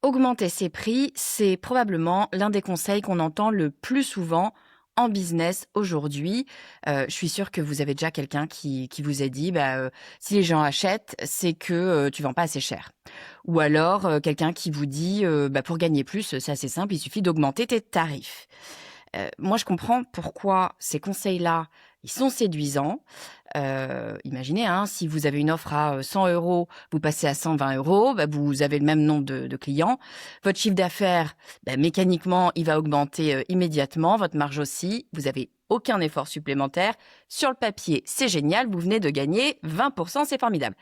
Augmenter ses prix, c'est probablement l'un des conseils qu'on entend le plus souvent en business aujourd'hui. Je suis sûre que vous avez déjà quelqu'un qui vous a dit: Si les gens achètent, c'est que, tu vends pas assez cher». Ou alors, quelqu'un qui vous dit: Pour gagner plus, c'est assez simple, il suffit d'augmenter tes tarifs». Moi, je comprends pourquoi ces conseils-là, ils sont séduisants. Imaginez, hein, si vous avez une offre à 100 €, vous passez à 120 €, vous avez le même nombre de clients. Votre chiffre d'affaires, mécaniquement, il va augmenter, immédiatement, votre marge aussi. Vous avez aucun effort supplémentaire. Sur le papier, c'est génial, vous venez de gagner 20 c'est formidable.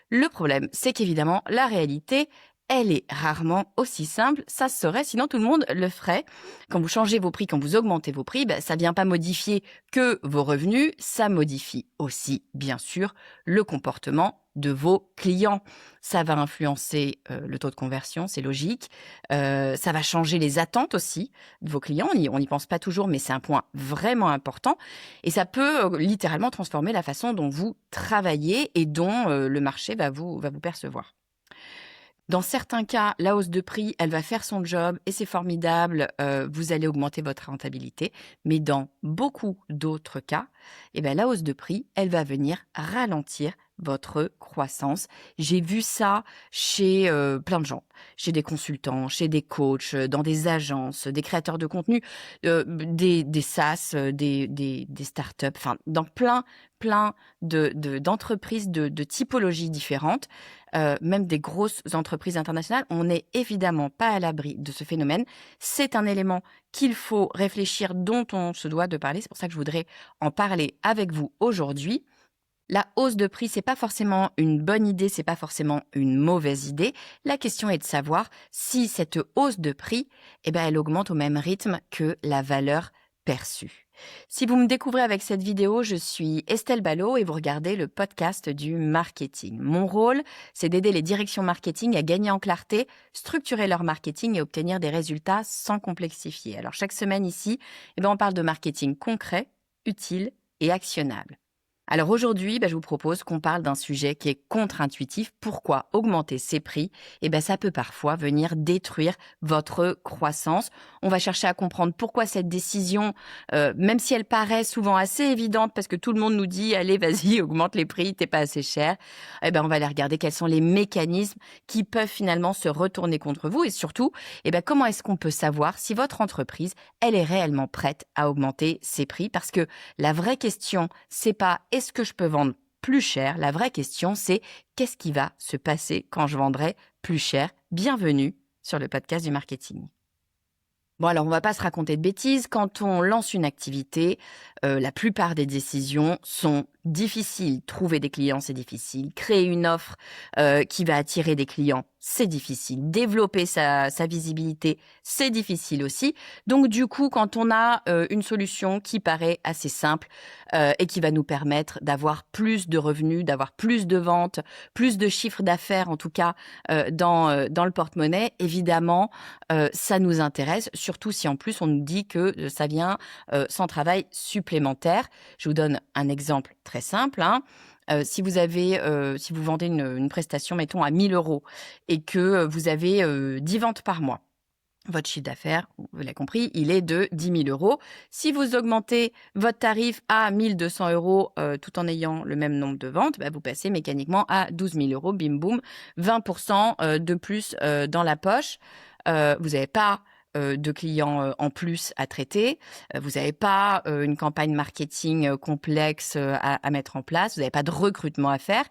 Le problème, c'est qu'évidemment, la réalité, elle est rarement aussi simple. Ça se saurait, sinon tout le monde le ferait. Quand vous changez vos prix, quand vous augmentez vos prix, ça vient pas modifier que vos revenus, ça modifie aussi, bien sûr, le comportement de vos clients. Ça va influencer le taux de conversion, c'est logique. Ça va changer les attentes aussi de vos clients. On n'y pense pas toujours, mais c'est un point vraiment important. Et ça peut littéralement transformer la façon dont vous travaillez et dont le marché va vous percevoir. Dans certains cas, la hausse de prix, elle va faire son job et c'est formidable, vous allez augmenter votre rentabilité. Mais dans beaucoup d'autres cas, la hausse de prix, elle va venir ralentir votre croissance. J'ai vu ça chez, plein de gens, chez des consultants, chez des coachs, dans des agences, des créateurs de contenu, des SaaS, des startups, enfin dans plein d'entreprises de typologies différentes. Même des grosses entreprises internationales, on n'est évidemment pas à l'abri de ce phénomène. C'est un élément qu'il faut réfléchir, dont on se doit de parler. C'est pour ça que je voudrais en parler avec vous aujourd'hui. La hausse de prix, c'est pas forcément une bonne idée, c'est pas forcément une mauvaise idée. La question est de savoir si cette hausse de prix, elle augmente au même rythme que la valeur perçue. Si vous me découvrez avec cette vidéo, je suis Estelle Ballot et vous regardez le podcast du marketing. Mon rôle, c'est d'aider les directions marketing à gagner en clarté, structurer leur marketing et obtenir des résultats sans complexifier. Alors chaque semaine ici, on parle de marketing concret, utile et actionnable. Alors aujourd'hui, je vous propose qu'on parle d'un sujet qui est contre-intuitif. Pourquoi augmenter ses prix? Ça peut parfois venir détruire votre croissance. On va chercher à comprendre pourquoi cette décision, même si elle paraît souvent assez évidente parce que tout le monde nous dit: «Allez, vas-y, augmente les prix, t'es pas assez cher». On va aller regarder quels sont les mécanismes qui peuvent finalement se retourner contre vous et surtout, comment est-ce qu'on peut savoir si votre entreprise, elle est réellement prête à augmenter ses prix? Parce que la vraie question, c'est pas: est-ce que je peux vendre plus cher? La vraie question, c'est: qu'est-ce qui va se passer quand je vendrai plus cher? Bienvenue sur le podcast du marketing. Bon alors, on va pas se raconter de bêtises. Quand on lance une activité, la plupart des décisions sont difficiles. Trouver des clients, c'est difficile. Créer une offre, qui va attirer des clients, c'est difficile. Développer sa visibilité, c'est difficile aussi. Donc du coup, quand on a, une solution qui paraît assez simple, et qui va nous permettre d'avoir plus de revenus, d'avoir plus de ventes, plus de chiffre d'affaires en tout cas, dans le porte-monnaie, évidemment, ça nous intéresse, surtout si en plus on nous dit que, ça vient, sans travail supplémentaire. Je vous donne un exemple très simple, hein. Si vous vendez une prestation, mettons à 1 000 € et que, vous avez, 10 ventes par mois. Votre chiffre d'affaires, vous l'avez compris, il est de 10 000 €. Si vous augmentez votre tarif à 1 200 €, tout en ayant le même nombre de ventes, vous passez mécaniquement à 12 000 €, bim boum, 20 de plus, dans la poche. Vous n'avez pas, de clients, en plus à traiter. Vous n'avez pas, une campagne marketing, complexe, à mettre en place. Vous n'avez pas de recrutement à faire.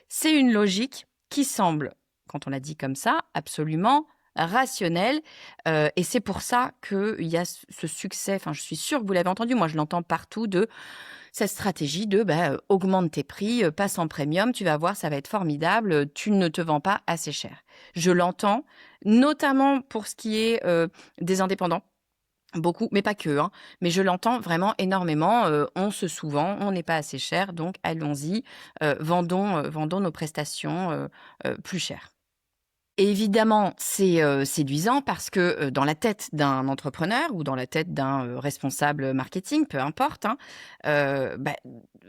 C'est une logique qui semble, quand on la dit comme ça, absolument rationnelle, et c'est pour ça qu'il y a ce succès, enfin je suis sûre que vous l'avez entendu, moi je l'entends partout, de cette stratégie de augmente tes prix, passe en premium, tu vas voir, ça va être formidable, tu ne te vends pas assez cher. Je l'entends, notamment pour ce qui est des indépendants. Beaucoup, mais pas que, hein. Mais je l'entends vraiment énormément. On se sous-vend, on n'est pas assez cher, donc allons-y, vendons nos prestations plus cher. Et évidemment, c'est, séduisant parce que, dans la tête d'un entrepreneur ou dans la tête d'un, responsable marketing, peu importe, hein, bah,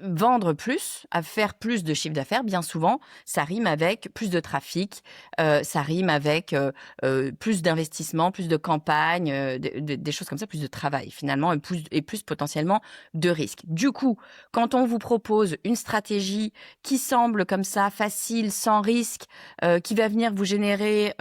vendre plus, à faire plus de chiffre d'affaires, bien souvent, ça rime avec plus de trafic, ça rime avec, plus d'investissement, plus de campagnes, des choses comme ça, plus de travail finalement et plus potentiellement de risques. Du coup, quand on vous propose une stratégie qui semble comme ça facile, sans risque, qui va venir vous générer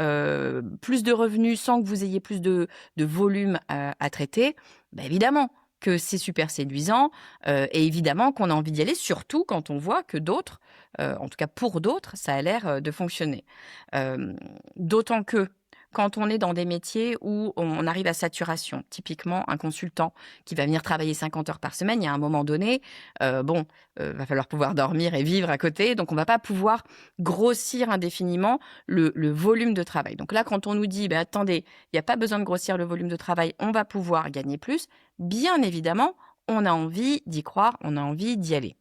plus de revenus sans que vous ayez plus de volume à traiter, bah évidemment que c'est super séduisant et évidemment qu'on a envie d'y aller, surtout quand on voit que d'autres, en tout cas pour d'autres, ça a l'air de fonctionner. Euh, D'autant que quand on est dans des métiers où on arrive à saturation, typiquement un consultant qui va venir travailler 50 heures par semaine, il y a un moment donné, bon, va falloir pouvoir dormir et vivre à côté, donc on va pas pouvoir grossir indéfiniment le volume de travail. Donc là, quand on nous dit, bah, attendez, il n'y a pas besoin de grossir le volume de travail, on va pouvoir gagner plus, bien évidemment, on a envie d'y croire, on a envie d'y aller.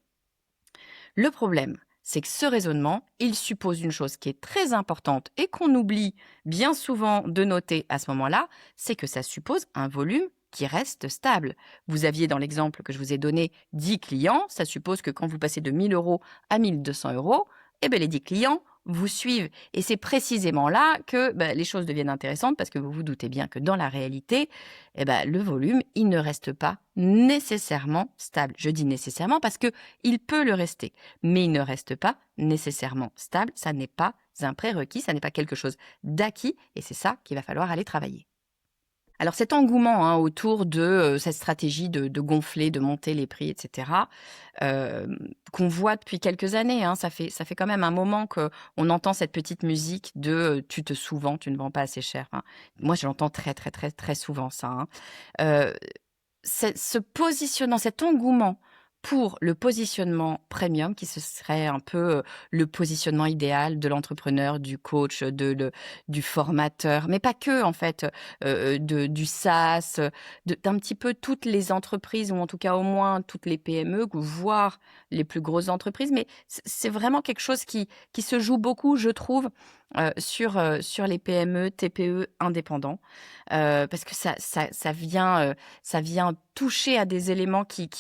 Le problème, c'est que ce raisonnement, il suppose une chose qui est très importante et qu'on oublie bien souvent de noter à ce moment-là, c'est que ça suppose un volume qui reste stable. Vous aviez dans l'exemple que je vous ai donné 10 clients, ça suppose que quand vous passez de 1 000 euros à 1 200 euros, eh bien les 10 clients vous suivent. Et c'est précisément là que les choses deviennent intéressantes parce que vous vous doutez bien que dans la réalité, le volume, il ne reste pas nécessairement stable. Je dis nécessairement parce que il peut le rester, mais il ne reste pas nécessairement stable. Ça n'est pas un prérequis, ça n'est pas quelque chose d'acquis, et c'est ça qu'il va falloir aller travailler. Alors cet engouement autour de cette stratégie de gonfler, de monter les prix, etc., qu'on voit depuis quelques années, ça fait quand même un moment qu'on entend cette petite musique de tu te sous-vends, tu ne vends pas assez cher. Moi, je l'entends très, très, très, très souvent, ça. Euh, ce positionnement, cet engouement pour le positionnement premium, qui ce serait un peu le positionnement idéal de l'entrepreneur, du coach, du formateur, mais pas que en fait, du SaaS, d'un petit peu toutes les entreprises, ou en tout cas au moins toutes les PME, voire les plus grosses entreprises. Mais c'est vraiment quelque chose qui se joue beaucoup, je trouve, sur les PME, TPE indépendants, parce que ça vient toucher à des éléments qui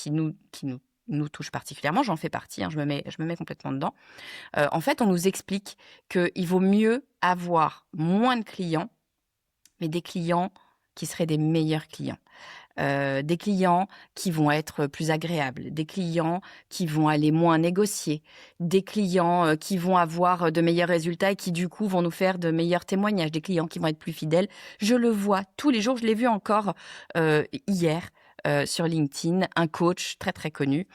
nous touchent particulièrement. J'en fais partie, je me mets complètement dedans. En fait, on nous explique qu'il vaut mieux avoir moins de clients, mais des clients qui seraient des meilleurs clients. Des clients qui vont être plus agréables, des clients qui vont aller moins négocier, des clients qui vont avoir de meilleurs résultats et qui du coup vont nous faire de meilleurs témoignages, des clients qui vont être plus fidèles. Je le vois tous les jours, je l'ai vu encore hier sur LinkedIn, un coach très très connu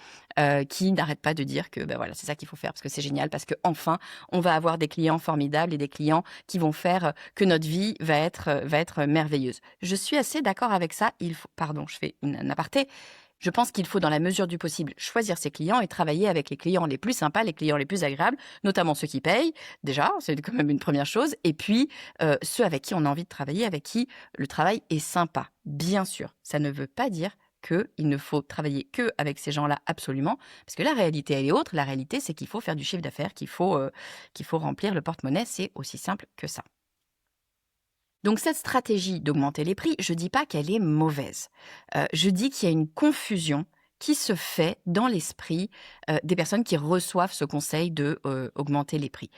qui n'arrête pas de dire que voilà, c'est ça qu'il faut faire parce que c'est génial, parce que enfin on va avoir des clients formidables et des clients qui vont faire que notre vie va être merveilleuse. Je suis assez d'accord avec ça. Pardon, je fais un aparté. Je pense qu'il faut, dans la mesure du possible, choisir ses clients et travailler avec les clients les plus sympas, les clients les plus agréables, notamment ceux qui payent. Déjà, c'est quand même une première chose. Et puis, ceux avec qui on a envie de travailler, avec qui le travail est sympa. Bien sûr, ça ne veut pas dire qu'il ne faut travailler que avec ces gens-là absolument, parce que la réalité, elle est autre. La réalité, c'est qu'il faut faire du chiffre d'affaires, qu'il faut remplir le porte-monnaie. C'est aussi simple que ça. Donc cette stratégie d'augmenter les prix, je ne dis pas qu'elle est mauvaise. Je dis qu'il y a une confusion qui se fait dans l'esprit des personnes qui reçoivent ce conseil de augmenter les prix.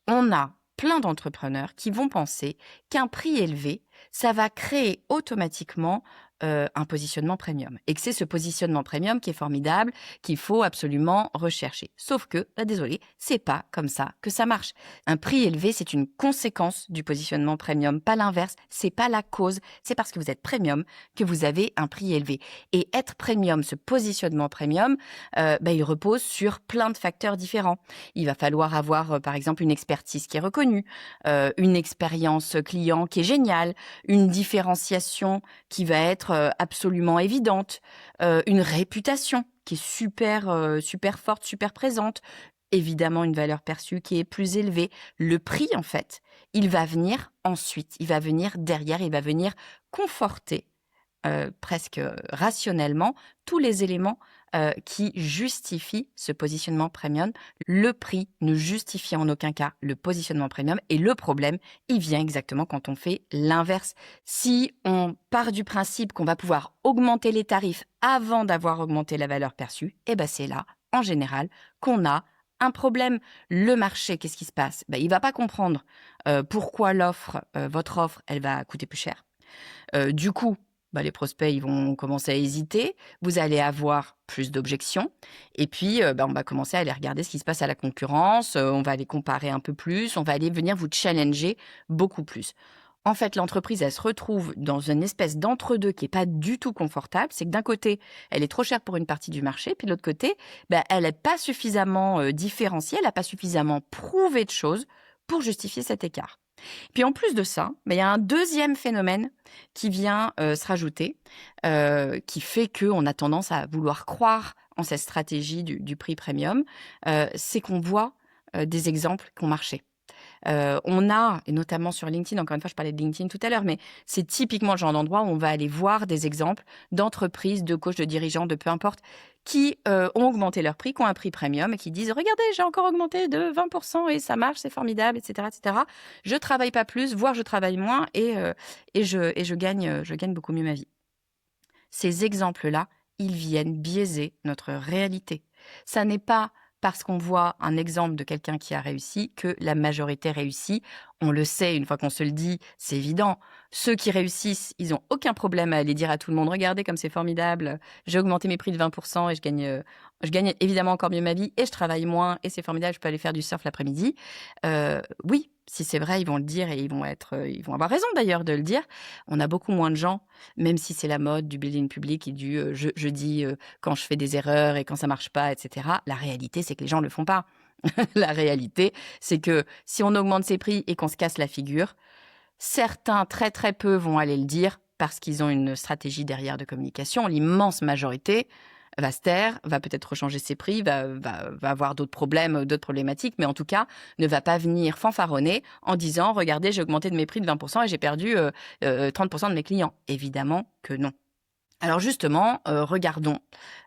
On a plein d'entrepreneurs qui vont penser qu'un prix élevé, ça va créer automatiquement un positionnement premium. Et que c'est ce positionnement premium qui est formidable, qu'il faut absolument rechercher. Sauf que, désolé, c'est pas comme ça que ça marche. Un prix élevé, c'est une conséquence du positionnement premium, pas l'inverse. C'est pas la cause. C'est parce que vous êtes premium que vous avez un prix élevé. Et être premium, ce positionnement premium, il repose sur plein de facteurs différents. Il va falloir avoir, par exemple, une expertise qui est reconnue, une expérience client qui est géniale, une différenciation qui va être absolument évidente, une réputation qui est super forte, super présente, évidemment une valeur perçue qui est plus élevée. Le prix, en fait, il va venir ensuite, il va venir derrière, il va venir conforter presque rationnellement tous les éléments qui justifient ce positionnement premium. Le prix ne justifie en aucun cas le positionnement premium et le problème, il vient exactement quand on fait l'inverse. Si on part du principe qu'on va pouvoir augmenter les tarifs avant d'avoir augmenté la valeur perçue, eh ben c'est là, en général, qu'on a un problème. Le marché, qu'est-ce qui se passe? Il ne va pas comprendre pourquoi votre offre, elle va coûter plus cher. Du coup, les prospects, ils vont commencer à hésiter. Vous allez avoir plus d'objections. Et puis, on va commencer à aller regarder ce qui se passe à la concurrence. On va aller comparer un peu plus. On va aller venir vous challenger beaucoup plus. En fait, l'entreprise, elle se retrouve dans une espèce d'entre-deux qui n'est pas du tout confortable. C'est que d'un côté, elle est trop chère pour une partie du marché. Puis de l'autre côté, elle n'est pas suffisamment différenciée. Elle n'a pas suffisamment prouvé de choses pour justifier cet écart. Puis en plus de ça, il y a un deuxième phénomène qui vient se rajouter, qui fait qu'on a tendance à vouloir croire en cette stratégie du prix premium, c'est qu'on voit des exemples qui ont marché. On a, et notamment sur LinkedIn, encore une fois, je parlais de LinkedIn tout à l'heure, mais c'est typiquement le genre d'endroit où on va aller voir des exemples d'entreprises, de coachs, de dirigeants, de peu importe, qui ont augmenté leur prix, qui ont un prix premium et qui disent « Regardez, j'ai encore augmenté de 20% et ça marche, c'est formidable, etc. etc. Je travaille pas plus, voire je travaille moins et je gagne beaucoup mieux ma vie. » Ces exemples-là, ils viennent biaiser notre réalité. Ça n'est pas parce qu'on voit un exemple de quelqu'un qui a réussi que la majorité réussit. On le sait, une fois qu'on se le dit, c'est évident. Ceux qui réussissent, ils n'ont aucun problème à aller dire à tout le monde « Regardez comme c'est formidable, j'ai augmenté mes prix de 20% et je gagne évidemment encore mieux ma vie et je travaille moins et c'est formidable, je peux aller faire du surf l'après-midi. » Oui, si c'est vrai, ils vont le dire et ils vont avoir raison d'ailleurs de le dire. On a beaucoup moins de gens, même si c'est la mode du building public et du je dis quand je fais des erreurs et quand ça marche pas, etc. La réalité, c'est que les gens le font pas. La réalité, c'est que si on augmente ses prix et qu'on se casse la figure, certains, très très peu, vont aller le dire parce qu'ils ont une stratégie derrière de communication. L'immense majorité va se taire, va peut-être rechanger ses prix, va avoir d'autres problèmes, d'autres problématiques, mais en tout cas, ne va pas venir fanfaronner en disant « Regardez, j'ai augmenté de mes prix de 20% et j'ai perdu 30% de mes clients. » Évidemment que non. Alors justement, regardons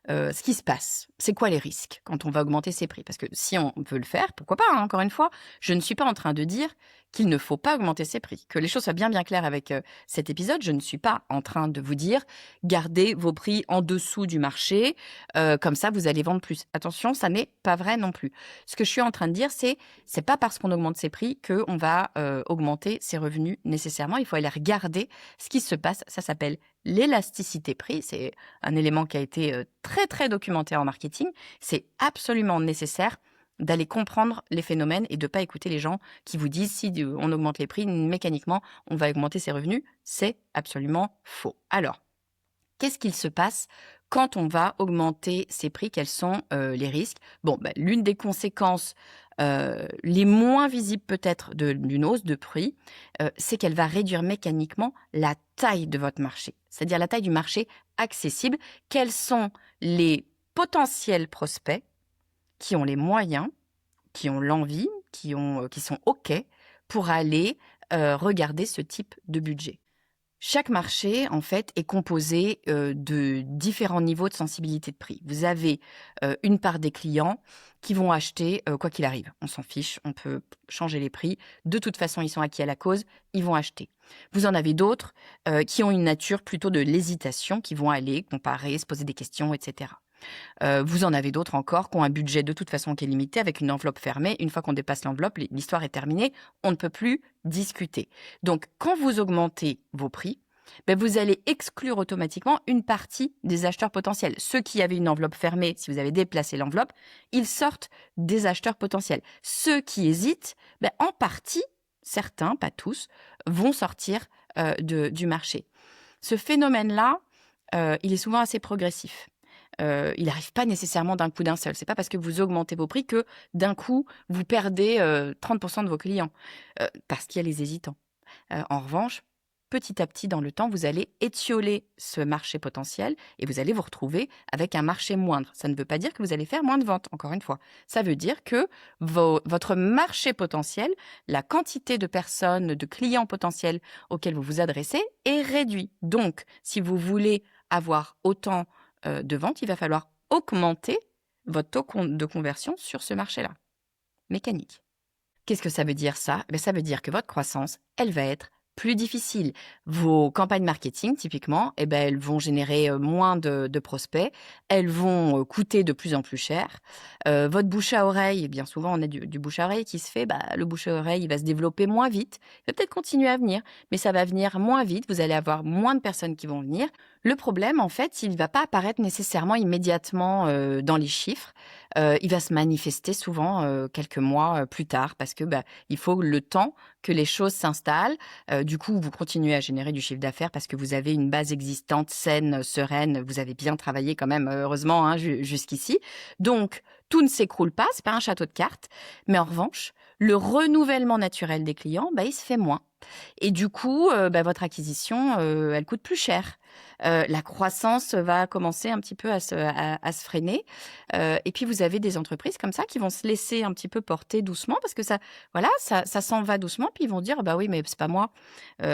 ce qui se passe. C'est quoi les risques quand on va augmenter ses prix? Parce que si on veut le faire, pourquoi pas, hein, encore une fois. Je ne suis pas en train de dire qu'il ne faut pas augmenter ses prix. Que les choses soient bien claires avec cet épisode, je ne suis pas en train de vous dire gardez vos prix en dessous du marché, comme ça vous allez vendre plus. Attention, ça n'est pas vrai non plus. Ce que je suis en train de dire, c'est pas parce qu'on augmente ses prix qu'on va augmenter ses revenus nécessairement. Il faut aller regarder ce qui se passe. Ça s'appelle l'élasticité prix. C'est un élément qui a été très très documenté en marketing. C'est absolument nécessaire d'aller comprendre les phénomènes et de ne pas écouter les gens qui vous disent si on augmente les prix, mécaniquement, on va augmenter ses revenus. C'est absolument faux. Alors, qu'est-ce qu'il se passe quand on va augmenter ses prix? Quels sont les risques? L'une des conséquences les moins visibles peut-être d'une hausse de prix, c'est qu'elle va réduire mécaniquement la taille de votre marché, c'est-à-dire la taille du marché accessible. Quels sont les potentiels prospects qui ont les moyens, qui ont l'envie, qui sont OK pour aller regarder ce type de budget? Chaque marché, en fait, est composé de différents niveaux de sensibilité de prix. Vous avez une part des clients qui vont acheter quoi qu'il arrive. On s'en fiche, on peut changer les prix. De toute façon, ils sont acquis à la cause, ils vont acheter. Vous en avez d'autres qui ont une nature plutôt de l'hésitation, qui vont aller comparer, se poser des questions, etc. Vous en avez d'autres encore qui ont un budget de toute façon qui est limité avec une enveloppe fermée. Une fois qu'on dépasse l'enveloppe, l'histoire est terminée. On ne peut plus discuter. Donc, quand vous augmentez vos prix, vous allez exclure automatiquement une partie des acheteurs potentiels. Ceux qui avaient une enveloppe fermée, si vous avez déplacé l'enveloppe, ils sortent des acheteurs potentiels. Ceux qui hésitent, en partie, certains, pas tous, vont sortir du marché. Ce phénomène-là, il est souvent assez progressif. Il n'arrive pas nécessairement d'un coup d'un seul. C'est pas parce que vous augmentez vos prix que d'un coup, vous perdez 30% de vos clients, parce qu'il y a les hésitants. En revanche, petit à petit dans le temps, vous allez étioler ce marché potentiel et vous allez vous retrouver avec un marché moindre. Ça ne veut pas dire que vous allez faire moins de ventes, encore une fois. Ça veut dire que votre marché potentiel, la quantité de personnes, de clients potentiels auxquels vous vous adressez est réduit. Donc, si vous voulez avoir autant de ventes, il va falloir augmenter votre taux de conversion sur ce marché-là. Mécanique. Qu'est-ce que ça veut dire ça? Ça veut dire que votre croissance, elle va être plus difficile. Vos campagnes marketing, typiquement, elles vont générer moins de prospects, elles vont coûter de plus en plus cher. Votre bouche à oreille, bien souvent on a du bouche à oreille qui se fait, le bouche à oreille il va se développer moins vite, il va peut-être continuer à venir, mais ça va venir moins vite, vous allez avoir moins de personnes qui vont venir. Le problème, en fait, il ne va pas apparaître nécessairement immédiatement dans les chiffres. Il va se manifester souvent quelques mois plus tard parce que il faut le temps que les choses s'installent. Du coup, vous continuez à générer du chiffre d'affaires parce que vous avez une base existante saine, sereine. Vous avez bien travaillé quand même, heureusement, hein, jusqu'ici. Donc, tout ne s'écroule pas, c'est pas un château de cartes. Mais en revanche, le renouvellement naturel des clients, il se fait moins. Et du coup, votre acquisition, elle coûte plus cher. La croissance va commencer un petit peu à se freiner. Et puis, vous avez des entreprises comme ça qui vont se laisser un petit peu porter doucement parce que ça s'en va doucement. Puis ils vont dire, oui, mais c'est pas moi, c'est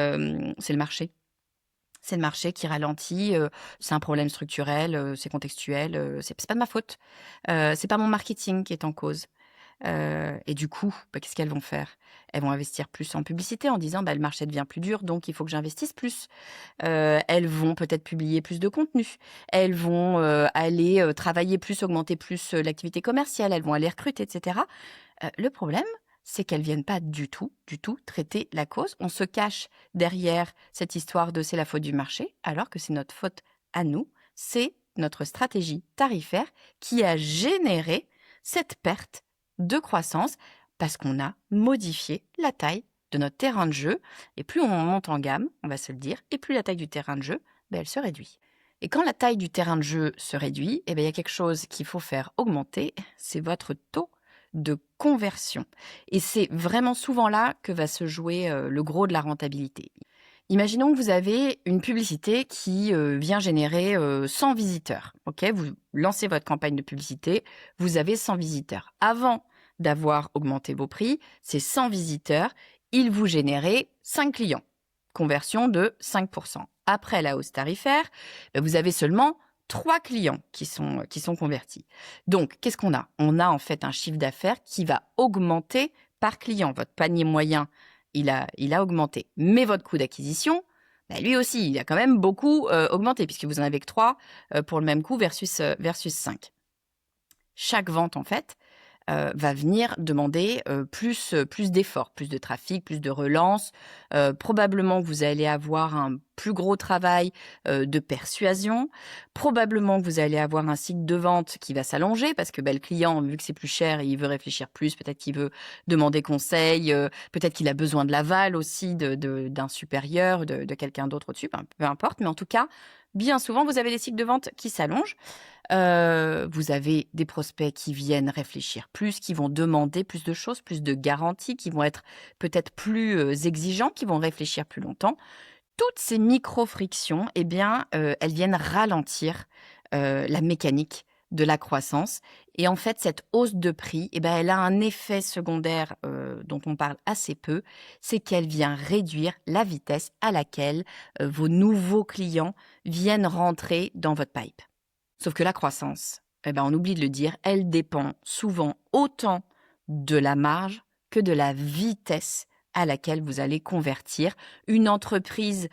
le marché. C'est le marché qui ralentit, c'est un problème structurel, c'est contextuel, c'est pas de ma faute. C'est pas mon marketing qui est en cause. Et du coup, qu'est-ce qu'elles vont faire? Elles vont investir plus en publicité en disant, le marché devient plus dur, donc il faut que j'investisse plus. Elles vont peut-être publier plus de contenu. Elles vont aller travailler plus, augmenter plus l'activité commerciale. Elles vont aller recruter, etc. Le problème, c'est qu'elles viennent pas du tout traiter la cause. On se cache derrière cette histoire de c'est la faute du marché, alors que c'est notre faute à nous. C'est notre stratégie tarifaire qui a généré cette perte de croissance parce qu'on a modifié la taille de notre terrain de jeu. Et plus on monte en gamme, on va se le dire, et plus la taille du terrain de jeu, elle se réduit. Et quand la taille du terrain de jeu se réduit, il y a quelque chose qu'il faut faire augmenter, c'est votre taux de conversion. Et c'est vraiment souvent là que va se jouer le gros de la rentabilité. Imaginons que vous avez une publicité qui vient générer 100 visiteurs. Okay, vous lancez votre campagne de publicité, vous avez 100 visiteurs. Avant d'avoir augmenté vos prix, ces 100 visiteurs, ils vous généraient 5 clients. Conversion de 5%. Après la hausse tarifaire, vous avez seulement 3 clients qui sont convertis. Donc, qu'est-ce qu'on a? On a en fait un chiffre d'affaires qui va augmenter par client. Votre panier moyen, il a augmenté. Mais votre coût d'acquisition, lui aussi, il a quand même beaucoup augmenté puisque vous en avez que 3 pour le même coût versus 5. Chaque vente, en fait, va venir demander plus d'efforts, plus de trafic, plus de relance. Probablement que vous allez avoir un plus gros travail de persuasion. Probablement que vous allez avoir un cycle de vente qui va s'allonger parce que le client, vu que c'est plus cher, il veut réfléchir plus. Peut-être qu'il veut demander conseil. Peut-être qu'il a besoin de l'aval aussi d'un supérieur, de quelqu'un d'autre au-dessus. Peu importe. Mais en tout cas, bien souvent, vous avez des cycles de vente qui s'allongent. Vous avez des prospects qui viennent réfléchir plus, qui vont demander plus de choses, plus de garanties, qui vont être peut-être plus exigeants, qui vont réfléchir plus longtemps. Toutes ces micro-frictions, elles viennent ralentir la mécanique de la croissance. Et en fait, cette hausse de prix, elle a un effet secondaire dont on parle assez peu, c'est qu'elle vient réduire la vitesse à laquelle vos nouveaux clients viennent rentrer dans votre pipe. Sauf que la croissance, on oublie de le dire, elle dépend souvent autant de la marge que de la vitesse à laquelle vous allez convertir. Une entreprise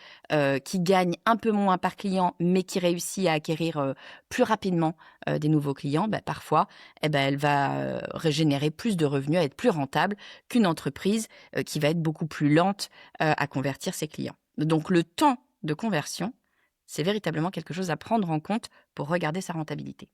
qui gagne un peu moins par client, mais qui réussit à acquérir plus rapidement des nouveaux clients, parfois, elle va régénérer plus de revenus, être plus rentable qu'une entreprise qui va être beaucoup plus lente à convertir ses clients. Donc, le temps de conversion, c'est véritablement quelque chose à prendre en compte pour regarder sa rentabilité.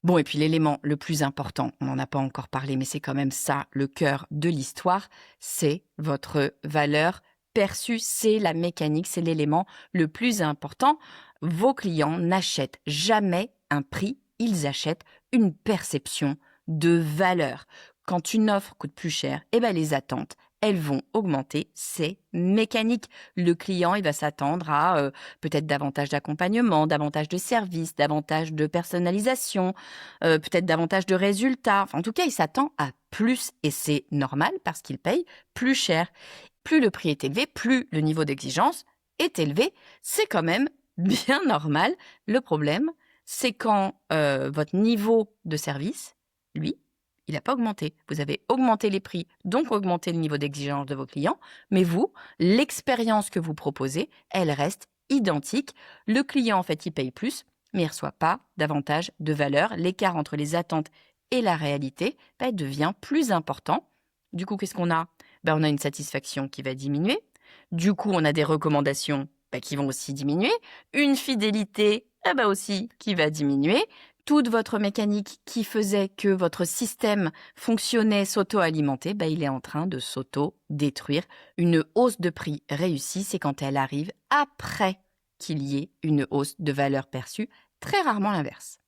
Bon, et puis l'élément le plus important, on n'en a pas encore parlé, mais c'est quand même ça, le cœur de l'histoire, c'est votre valeur perçue, c'est la mécanique, c'est l'élément le plus important. Vos clients n'achètent jamais un prix, ils achètent une perception de valeur. Quand une offre coûte plus cher, les attentes, elles vont augmenter, c'est mécanique. Le client, il va s'attendre à peut-être davantage d'accompagnement, davantage de services, davantage de personnalisation, peut-être davantage de résultats. Enfin, en tout cas, il s'attend à plus et c'est normal parce qu'il paye plus cher. Plus le prix est élevé, plus le niveau d'exigence est élevé. C'est quand même bien normal. Le problème, c'est quand votre niveau de service, lui, il n'a pas augmenté. Vous avez augmenté les prix, donc augmenté le niveau d'exigence de vos clients, mais vous, l'expérience que vous proposez, elle reste identique. Le client, en fait, il paye plus, mais il ne reçoit pas davantage de valeur. L'écart entre les attentes et la réalité devient plus important. Du coup, qu'est-ce qu'on a? On a une satisfaction qui va diminuer. Du coup, on a des recommandations qui vont aussi diminuer. Une fidélité aussi qui va diminuer. Toute votre mécanique qui faisait que votre système fonctionnait, s'auto-alimentait, il est en train de s'auto-détruire. Une hausse de prix réussie, c'est quand elle arrive après qu'il y ait une hausse de valeur perçue, très rarement l'inverse.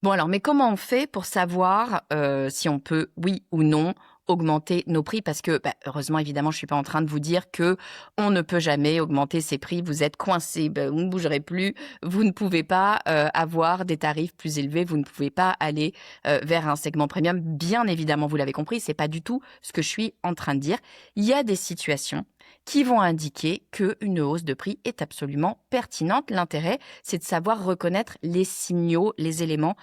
Bon alors, mais comment on fait pour savoir si on peut, oui ou non, augmenter nos prix? Parce que, heureusement, évidemment, je ne suis pas en train de vous dire que on ne peut jamais augmenter ses prix, vous êtes coincé, vous ne bougerez plus, vous ne pouvez pas avoir des tarifs plus élevés, vous ne pouvez pas aller vers un segment premium. Bien évidemment, vous l'avez compris, c'est pas du tout ce que je suis en train de dire. Il y a des situations qui vont indiquer qu'une hausse de prix est absolument pertinente. L'intérêt, c'est de savoir reconnaître les signaux, les éléments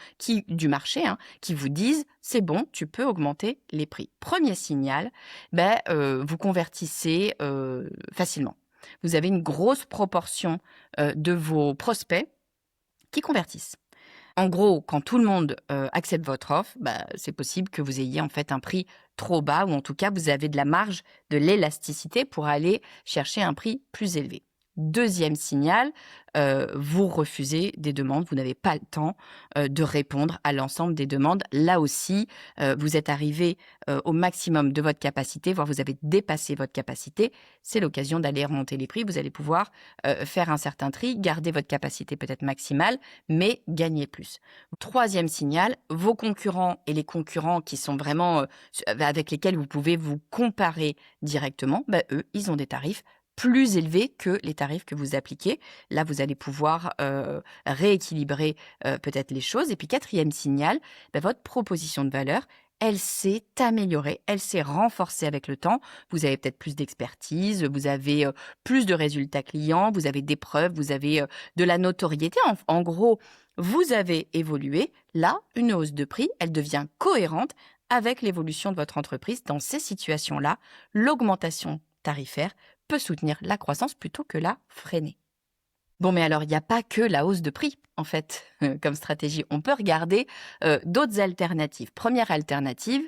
du marché qui vous disent « c'est bon, tu peux augmenter les prix ». Premier signal, vous convertissez facilement. Vous avez une grosse proportion de vos prospects qui convertissent. En gros, quand tout le monde accepte votre offre, c'est possible que vous ayez en fait un prix trop bas ou en tout cas, vous avez de la marge, de l'élasticité pour aller chercher un prix plus élevé. Deuxième signal, vous refusez des demandes, vous n'avez pas le temps de répondre à l'ensemble des demandes. Là aussi, vous êtes arrivé au maximum de votre capacité, voire vous avez dépassé votre capacité. C'est l'occasion d'aller remonter les prix. Vous allez pouvoir faire un certain tri, garder votre capacité peut-être maximale, mais gagner plus. Troisième signal, vos concurrents et les concurrents qui sont vraiment avec lesquels vous pouvez vous comparer directement, eux, ils ont des tarifs plus élevés que les tarifs que vous appliquez. Là, vous allez pouvoir rééquilibrer peut-être les choses. Et puis, quatrième signal, votre proposition de valeur, elle s'est améliorée, elle s'est renforcée avec le temps. Vous avez peut-être plus d'expertise, vous avez plus de résultats clients, vous avez des preuves, vous avez de la notoriété. En gros, vous avez évolué. Là, une hausse de prix, elle devient cohérente avec l'évolution de votre entreprise. Dans ces situations-là, l'augmentation tarifaire peut soutenir la croissance plutôt que la freiner. Bon, mais alors, il n'y a pas que la hausse de prix, en fait, comme stratégie. On peut regarder d'autres alternatives. Première alternative,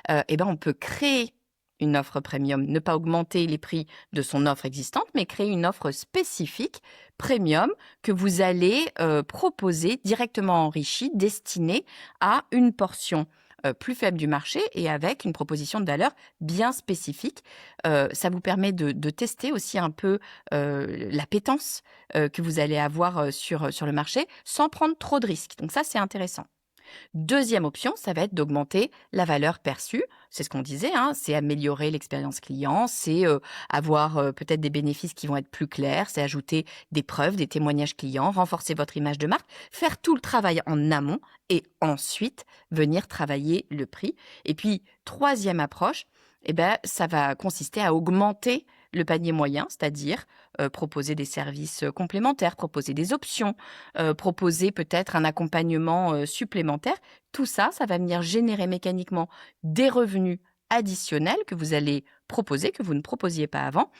on peut créer une offre premium, ne pas augmenter les prix de son offre existante, mais créer une offre spécifique premium que vous allez proposer directement enrichie, destinée à une portion plus faible du marché et avec une proposition de valeur bien spécifique. Ça vous permet de tester aussi un peu l'appétence que vous allez avoir sur le marché sans prendre trop de risques. Donc ça, c'est intéressant. Deuxième option, ça va être d'augmenter la valeur perçue. C'est ce qu'on disait, c'est améliorer l'expérience client, c'est avoir peut-être des bénéfices qui vont être plus clairs, c'est ajouter des preuves, des témoignages clients, renforcer votre image de marque, faire tout le travail en amont et ensuite venir travailler le prix. Et puis, troisième approche, ça va consister à augmenter le panier moyen, c'est-à-dire proposer des services complémentaires, proposer des options, proposer peut-être un accompagnement supplémentaire. Tout ça, ça va venir générer mécaniquement des revenus additionnels que vous allez proposer, que vous ne proposiez pas avant,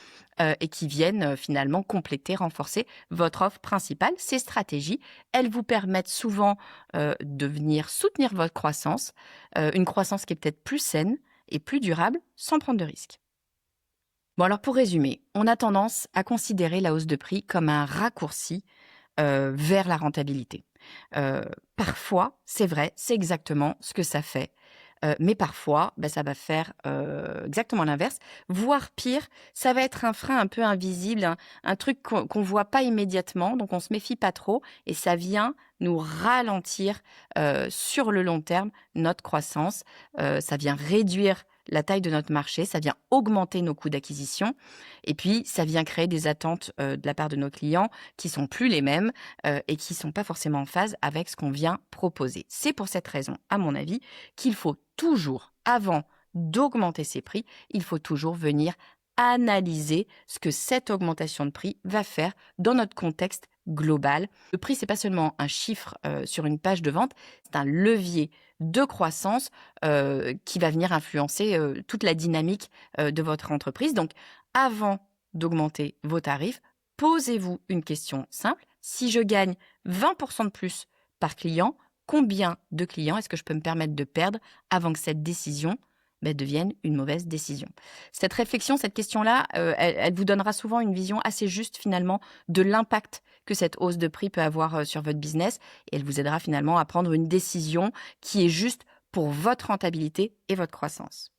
et qui viennent finalement compléter, renforcer votre offre principale. Ces stratégies, elles vous permettent souvent de venir soutenir votre croissance, une croissance qui est peut-être plus saine et plus durable, sans prendre de risques. Bon alors pour résumer, on a tendance à considérer la hausse de prix comme un raccourci vers la rentabilité. Parfois, c'est vrai, c'est exactement ce que ça fait. Mais parfois, ça va faire exactement l'inverse, voire pire, ça va être un frein un peu invisible, un truc qu'on voit pas immédiatement, donc on se méfie pas trop, et ça vient nous ralentir sur le long terme notre croissance, ça vient réduire la taille de notre marché, ça vient augmenter nos coûts d'acquisition et puis ça vient créer des attentes de la part de nos clients qui sont plus les mêmes et qui sont pas forcément en phase avec ce qu'on vient proposer. C'est pour cette raison, à mon avis, qu'il faut toujours, avant d'augmenter ses prix, il faut toujours venir analyser ce que cette augmentation de prix va faire dans notre contexte global. Le prix, c'est pas seulement un chiffre sur une page de vente, c'est un levier de croissance qui va venir influencer toute la dynamique de votre entreprise. Donc, avant d'augmenter vos tarifs, posez-vous une question simple. Si je gagne 20% de plus par client, combien de clients est-ce que je peux me permettre de perdre avant que cette décision devienne une mauvaise décision? Cette réflexion, cette question-là, elle vous donnera souvent une vision assez juste finalement de l'impact que cette hausse de prix peut avoir sur votre business et elle vous aidera finalement à prendre une décision qui est juste pour votre rentabilité et votre croissance.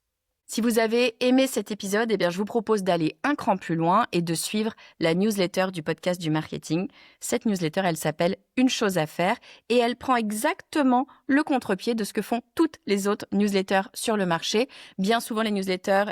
Si vous avez aimé cet épisode, eh bien, je vous propose d'aller un cran plus loin et de suivre la newsletter du podcast du marketing. Cette newsletter, elle s'appelle Une chose à faire et elle prend exactement le contre-pied de ce que font toutes les autres newsletters sur le marché. Bien souvent, les newsletters,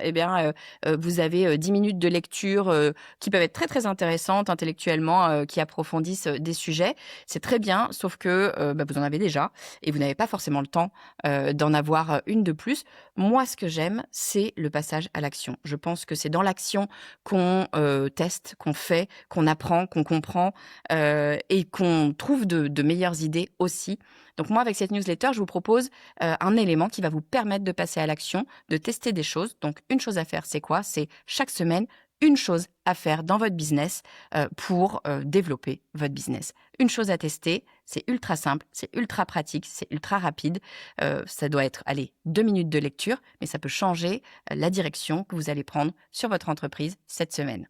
vous avez 10 minutes de lecture qui peuvent être très, très intéressantes intellectuellement, qui approfondissent des sujets. C'est très bien, sauf que vous en avez déjà et vous n'avez pas forcément le temps d'en avoir une de plus. Moi, ce que j'aime, c'est le passage à l'action. Je pense que c'est dans l'action qu'on teste, qu'on fait, qu'on apprend, qu'on comprend et qu'on trouve de meilleures idées aussi. Donc moi, avec cette newsletter, je vous propose un élément qui va vous permettre de passer à l'action, de tester des choses. Donc, une chose à faire, c'est quoi? C'est chaque semaine, une chose à faire dans votre business pour développer votre business. Une chose à tester, c'est ultra simple, c'est ultra pratique, c'est ultra rapide. Ça doit être, 2 minutes de lecture, mais ça peut changer la direction que vous allez prendre sur votre entreprise cette semaine.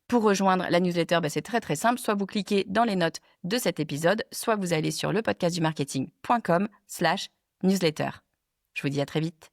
Pour rejoindre la newsletter, c'est très très simple. Soit vous cliquez dans les notes de cet épisode, soit vous allez sur lepodcastdumarketing.com/newsletter. Je vous dis à très vite.